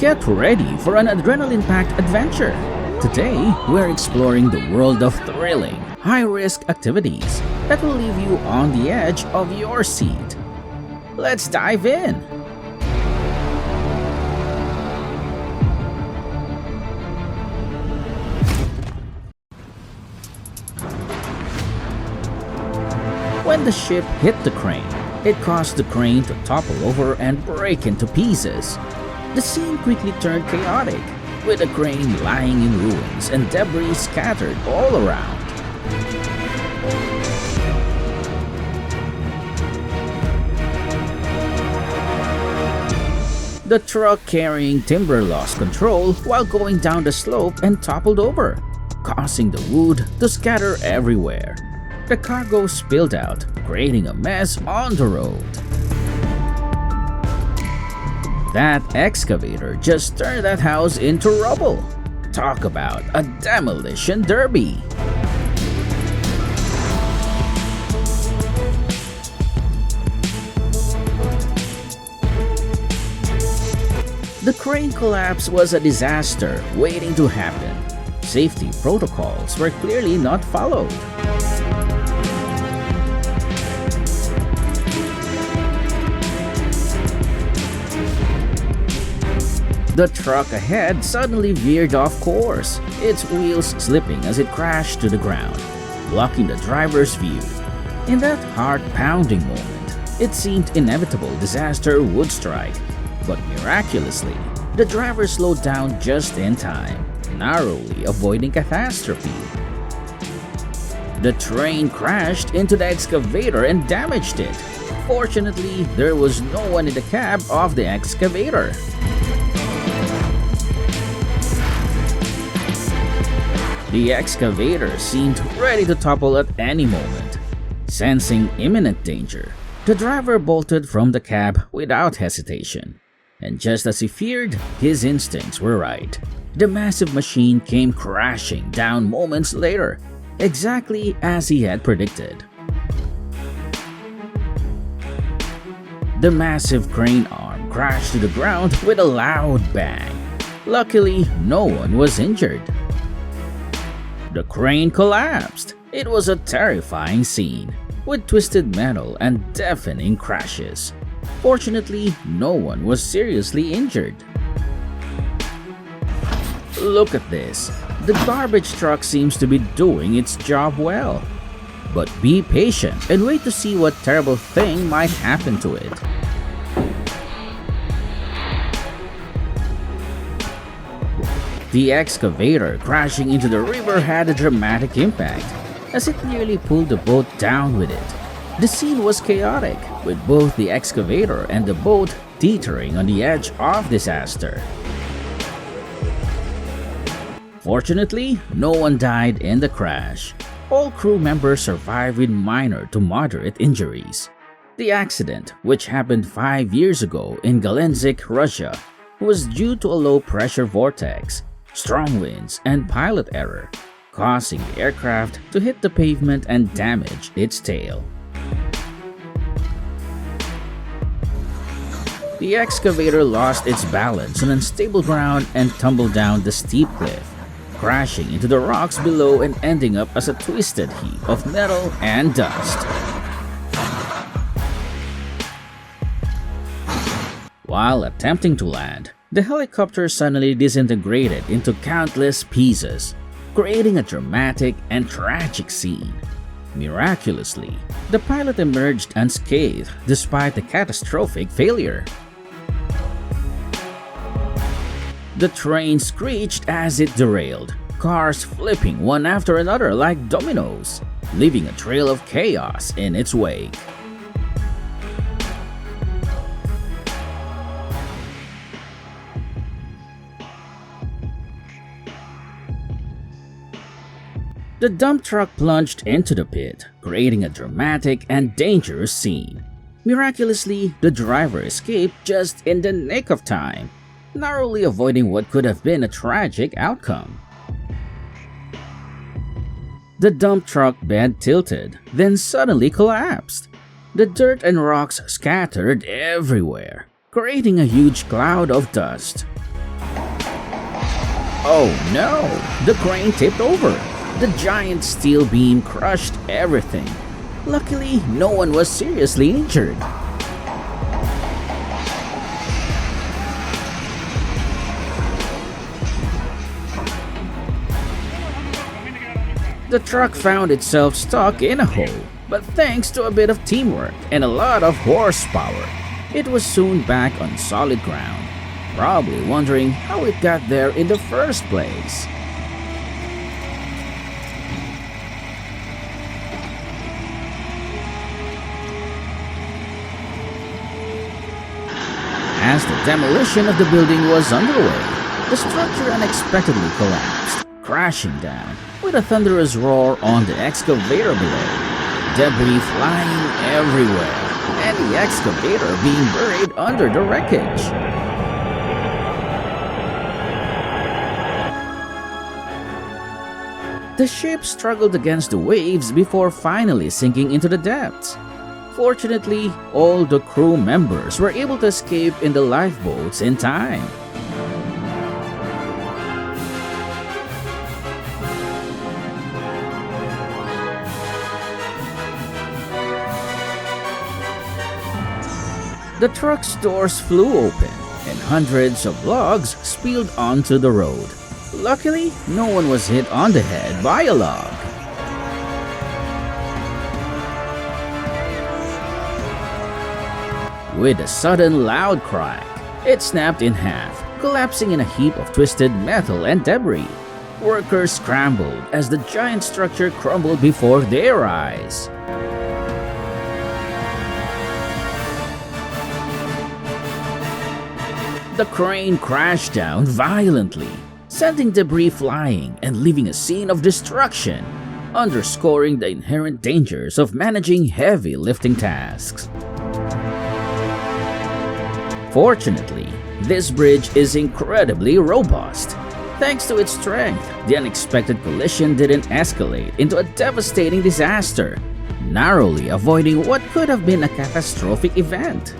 Get ready for an adrenaline-packed adventure. Today, we're exploring the world of thrilling, high-risk activities that will leave you on the edge of your seat. Let's dive in! When the ship hit the crane, it caused the crane to topple over and break into pieces. The scene quickly turned chaotic, with the crane lying in ruins and debris scattered all around. The truck carrying timber lost control while going down the slope and toppled over, causing the wood to scatter everywhere. The cargo spilled out, creating a mess on the road. That excavator just turned that house into rubble. Talk about a demolition derby. The crane collapse was a disaster waiting to happen. Safety protocols were clearly not followed. The truck ahead suddenly veered off course, its wheels slipping as it crashed to the ground, blocking the driver's view. In that heart-pounding moment, it seemed inevitable disaster would strike, but miraculously, the driver slowed down just in time, narrowly avoiding catastrophe. The train crashed into the excavator and damaged it. Fortunately, there was no one in the cab of the excavator. The excavator seemed ready to topple at any moment. Sensing imminent danger, the driver bolted from the cab without hesitation. And just as he feared, his instincts were right. The massive machine came crashing down moments later, exactly as he had predicted. The massive crane arm crashed to the ground with a loud bang. Luckily, no one was injured. The crane collapsed. It was a terrifying scene, with twisted metal and deafening crashes. Fortunately, no one was seriously injured. Look at this. The garbage truck seems to be doing its job well. But be patient and wait to see what terrible thing might happen to it. The excavator crashing into the river had a dramatic impact, as it nearly pulled the boat down with it. The scene was chaotic, with both the excavator and the boat teetering on the edge of disaster. Fortunately, no one died in the crash. All crew members survived with minor to moderate injuries. The accident, which happened 5 years ago in Galenzik, Russia, was due to a low-pressure vortex, strong winds, and pilot error, causing the aircraft to hit the pavement and damage its tail. The excavator lost its balance on unstable ground and tumbled down the steep cliff, crashing into the rocks below and ending up as a twisted heap of metal and dust. While attempting to land, the helicopter suddenly disintegrated into countless pieces, creating a dramatic and tragic scene. Miraculously, the pilot emerged unscathed despite the catastrophic failure. The train screeched as it derailed, cars flipping one after another like dominoes, leaving a trail of chaos in its wake. The dump truck plunged into the pit, creating a dramatic and dangerous scene. Miraculously, the driver escaped just in the nick of time, narrowly avoiding what could have been a tragic outcome. The dump truck bed tilted, then suddenly collapsed. The dirt and rocks scattered everywhere, creating a huge cloud of dust. Oh no! The crane tipped over. The giant steel beam crushed everything. Luckily, no one was seriously injured. The truck found itself stuck in a hole, but thanks to a bit of teamwork and a lot of horsepower, it was soon back on solid ground, probably wondering how it got there in the first place. As the demolition of the building was underway, the structure unexpectedly collapsed, crashing down with a thunderous roar on the excavator below, debris flying everywhere, and the excavator being buried under the wreckage. The ship struggled against the waves before finally sinking into the depths. Fortunately, all the crew members were able to escape in the lifeboats in time. The truck's doors flew open, and hundreds of logs spilled onto the road. Luckily, no one was hit on the head by a log. With a sudden loud crack, it snapped in half, collapsing in a heap of twisted metal and debris. Workers scrambled as the giant structure crumbled before their eyes. The crane crashed down violently, sending debris flying and leaving a scene of destruction, underscoring the inherent dangers of managing heavy lifting tasks. Fortunately, this bridge is incredibly robust. Thanks to its strength, the unexpected collision didn't escalate into a devastating disaster, narrowly avoiding what could have been a catastrophic event.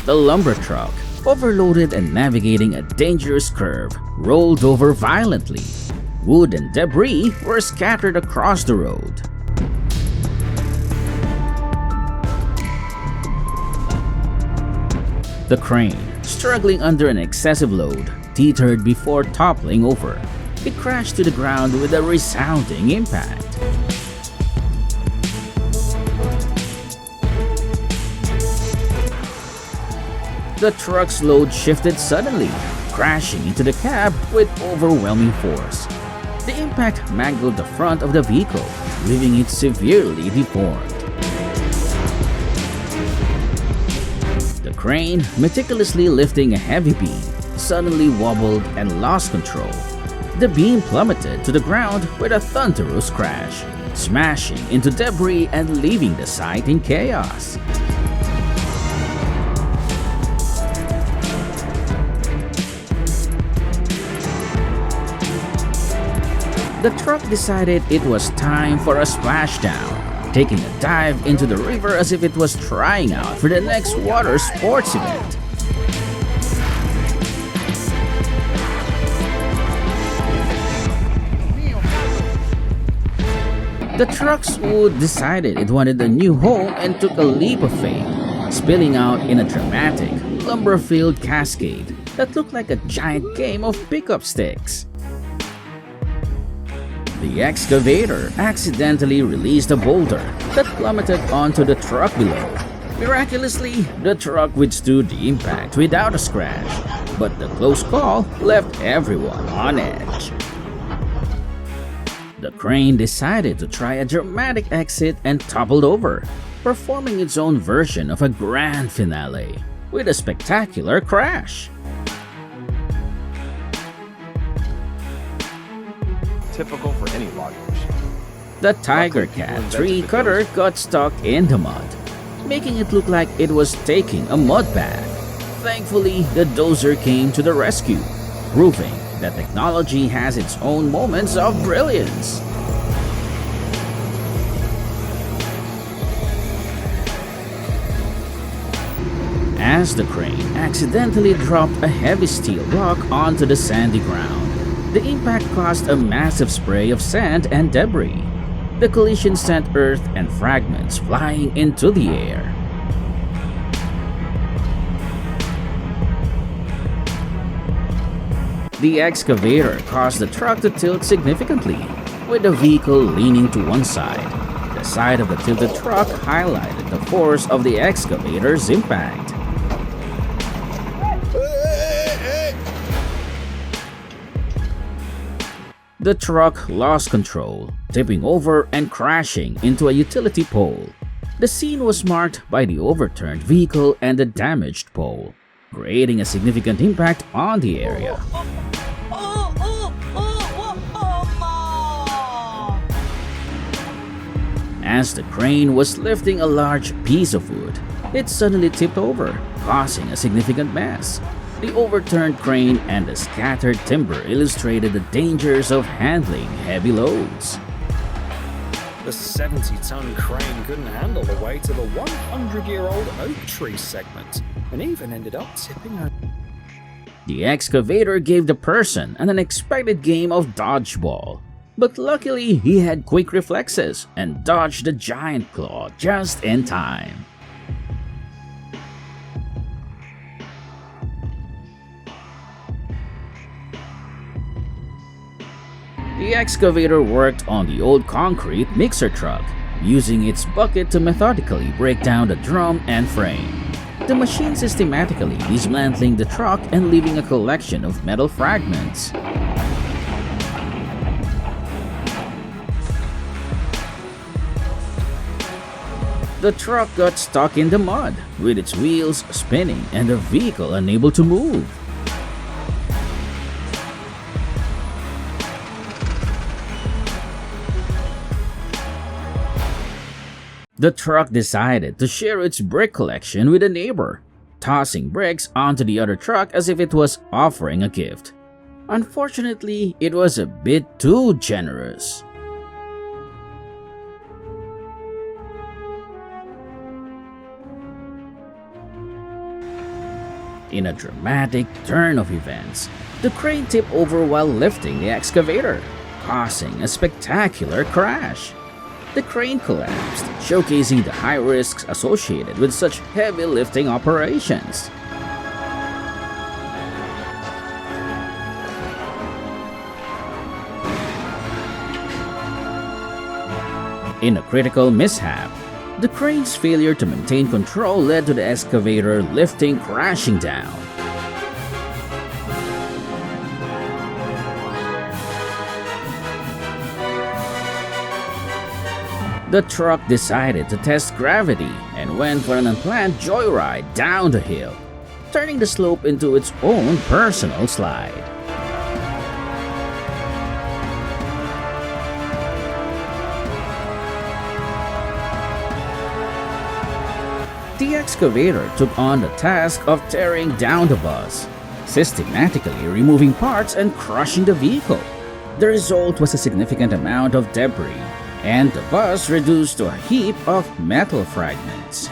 The lumber truck, overloaded and navigating a dangerous curve, rolled over violently. Wood and debris were scattered across the road. The crane, struggling under an excessive load, teetered before toppling over. It crashed to the ground with a resounding impact. The truck's load shifted suddenly, crashing into the cab with overwhelming force. The impact mangled the front of the vehicle, leaving it severely deformed. The crane, meticulously lifting a heavy beam, suddenly wobbled and lost control. The beam plummeted to the ground with a thunderous crash, smashing into debris and leaving the site in chaos. The truck decided it was time for a splashdown, taking a dive into the river as if it was trying out for the next water sports event. The truck's wood decided it wanted a new home and took a leap of faith, spilling out in a dramatic, lumber-filled cascade that looked like a giant game of pickup sticks. The excavator accidentally released a boulder that plummeted onto the truck below. Miraculously, the truck withstood the impact without a scratch, but the close call left everyone on edge. The crane decided to try a dramatic exit and toppled over, performing its own version of a grand finale with a spectacular crash. Typical for any logging machine. The Tiger Cat tree cutter got stuck in the mud, making it look like it was taking a mud bath. Thankfully, the dozer came to the rescue, proving that technology has its own moments of brilliance. as the crane accidentally dropped a heavy steel block onto the sandy ground. The impact caused a massive spray of sand and debris. The collision sent earth and fragments flying into the air. The excavator caused the truck to tilt significantly, with the vehicle leaning to one side. The side of the tilted truck highlighted the force of the excavator's impact. The truck lost control, tipping over and crashing into a utility pole. The scene was marked by the overturned vehicle and the damaged pole, creating a significant impact on the area. As the crane was lifting a large piece of wood, it suddenly tipped over, causing a significant mess. The overturned crane and the scattered timber illustrated the dangers of handling heavy loads. The 70-ton crane couldn't handle the weight of a 100-year-old oak tree segment, and even ended up tipping over. The excavator gave the person an unexpected game of dodgeball, but luckily he had quick reflexes and dodged the giant claw just in time. The excavator worked on the old concrete mixer truck, using its bucket to methodically break down the drum and frame. The machine systematically dismantling the truck and leaving a collection of metal fragments. The truck got stuck in the mud, with its wheels spinning and the vehicle unable to move. The truck decided to share its brick collection with a neighbor, tossing bricks onto the other truck as if it was offering a gift. Unfortunately, it was a bit too generous. In a dramatic turn of events, the crane tipped over while lifting the excavator, causing a spectacular crash. The crane collapsed, showcasing the high risks associated with such heavy lifting operations. In a critical mishap, the crane's failure to maintain control led to the excavator lifting crashing down. The truck decided to test gravity and went for an unplanned joyride down the hill, turning the slope into its own personal slide. The excavator took on the task of tearing down the bus, systematically removing parts and crushing the vehicle. The result was a significant amount of debris, and the bus reduced to a heap of metal fragments.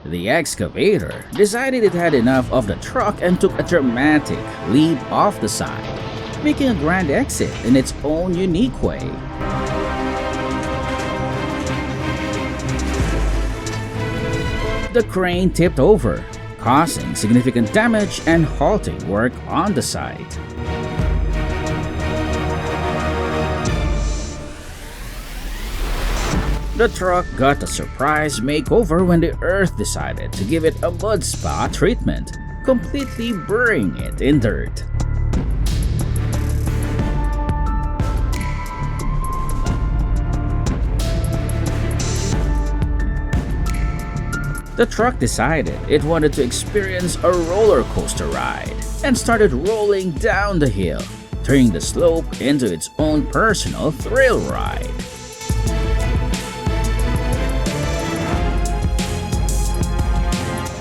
The excavator decided it had enough of the truck and took a dramatic leap off the side, making a grand exit in its own unique way. The crane tipped over, causing significant damage and halting work on the site. The truck got a surprise makeover when the earth decided to give it a mud spa treatment, completely burying it in dirt. The truck decided it wanted to experience a roller coaster ride and started rolling down the hill, turning the slope into its own personal thrill ride.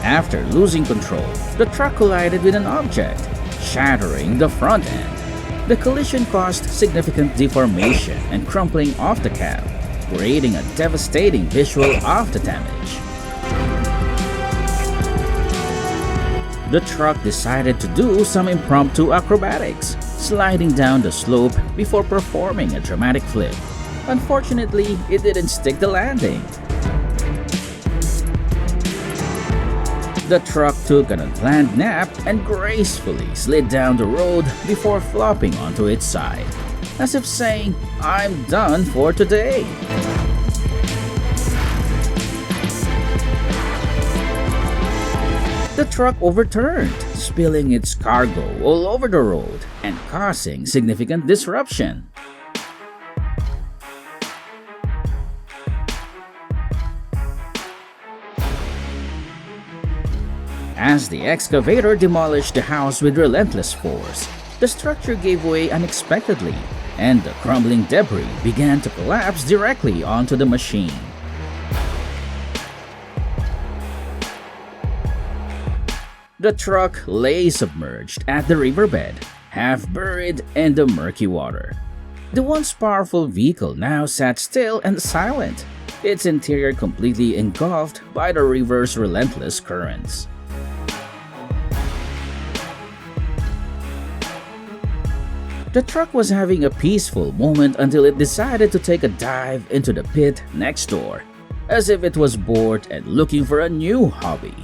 After losing control, the truck collided with an object, shattering the front end. The collision caused significant deformation and crumpling of the cab, creating a devastating visual of the damage. The truck decided to do some impromptu acrobatics, sliding down the slope before performing a dramatic flip. Unfortunately, it didn't stick the landing. The truck took an unplanned nap and gracefully slid down the road before flopping onto its side, as if saying, "I'm done for today." The truck overturned, spilling its cargo all over the road and causing significant disruption. As the excavator demolished the house with relentless force, the structure gave way unexpectedly, and the crumbling debris began to collapse directly onto the machine. The truck lay submerged at the riverbed, half buried in the murky water. The once powerful vehicle now sat still and silent, its interior completely engulfed by the river's relentless currents. The truck was having a peaceful moment until it decided to take a dive into the pit next door, as if it was bored and looking for a new hobby.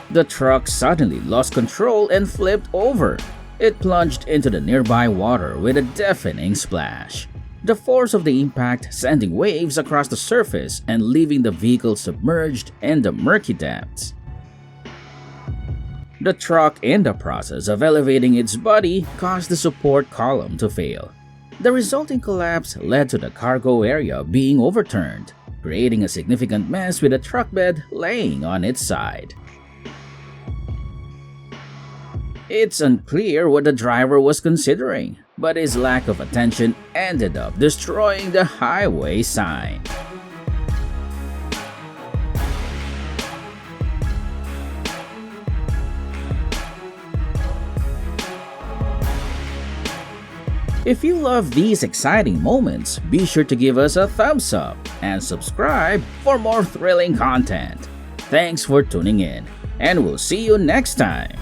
The truck suddenly lost control and flipped over. It plunged into the nearby water with a deafening splash, the force of the impact sending waves across the surface and leaving the vehicle submerged in the murky depths. The truck, in the process of elevating its body, caused the support column to fail. The resulting collapse led to the cargo area being overturned, creating a significant mess with the truck bed laying on its side. It's unclear what the driver was considering, but his lack of attention ended up destroying the highway sign. If you love these exciting moments, be sure to give us a thumbs up and subscribe for more thrilling content. Thanks for tuning in, and we'll see you next time.